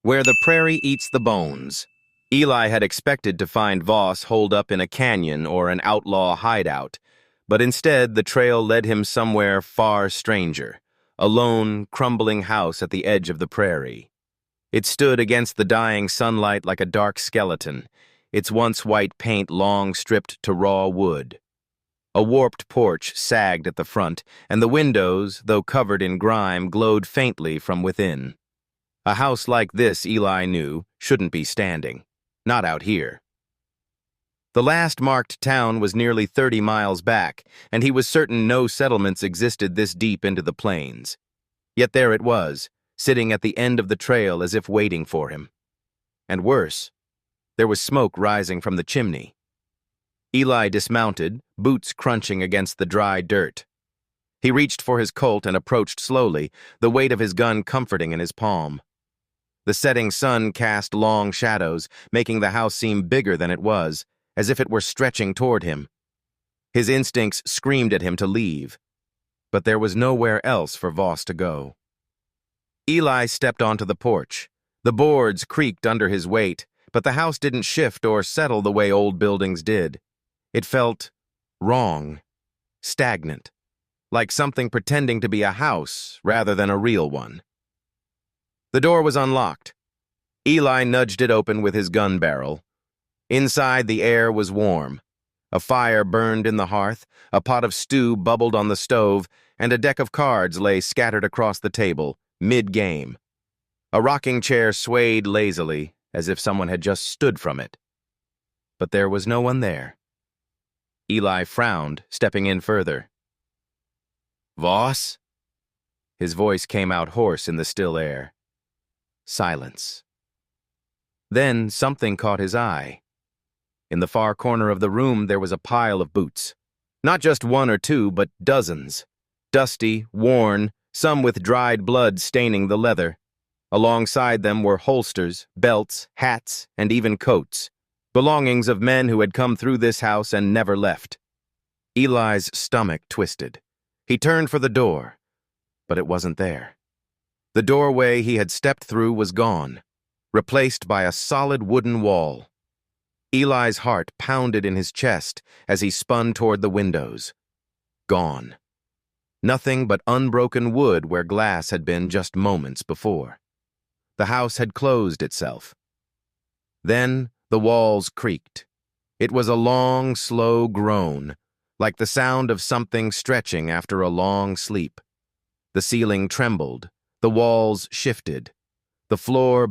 Where the prairie eats the bones. Eli had expected to find Voss holed up in a canyon or an outlaw hideout, but instead the trail led him somewhere far stranger, a lone, crumbling house at the edge of the prairie. It stood against the dying sunlight like a dark skeleton, its once white paint long stripped to raw wood. A warped porch sagged at the front, and the windows, though covered in grime, glowed faintly from within. A house like this, Eli knew, shouldn't be standing. Not out here. The last marked town was nearly 30 miles back, and he was certain no settlements existed this deep into the plains. Yet there it was, sitting at the end of the trail as if waiting for him. And worse, there was smoke rising from the chimney. Eli dismounted, boots crunching against the dry dirt. He reached for his Colt and approached slowly, the weight of his gun comforting in his palm. The setting sun cast long shadows, making the house seem bigger than it was, as if it were stretching toward him. His instincts screamed at him to leave, but there was nowhere else for Voss to go. Eli stepped onto the porch. The boards creaked under his weight, but the house didn't shift or settle the way old buildings did. It felt wrong, stagnant, like something pretending to be a house rather than a real one. The door was unlocked. Eli nudged it open with his gun barrel. Inside, the air was warm. A fire burned in the hearth, a pot of stew bubbled on the stove, and a deck of cards lay scattered across the table, mid-game. A rocking chair swayed lazily, as if someone had just stood from it. But there was no one there. Eli frowned, stepping in further. "Voss?" His voice came out hoarse in the still air. Silence. Then something caught his eye. In the far corner of the room there was a pile of boots. Not just one or two, but dozens. Dusty, worn, some with dried blood staining the leather. Alongside them were holsters, belts, hats, and even coats, belongings of men who had come through this house and never left. Eli's stomach twisted. He turned for the door, but it wasn't there. The doorway he had stepped through was gone, replaced by a solid wooden wall. Eli's heart pounded in his chest as he spun toward the windows. Gone. Nothing but unbroken wood where glass had been just moments before. The house had closed itself. Then the walls creaked. It was a long, slow groan, like the sound of something stretching after a long sleep. The ceiling trembled. The walls shifted. The floor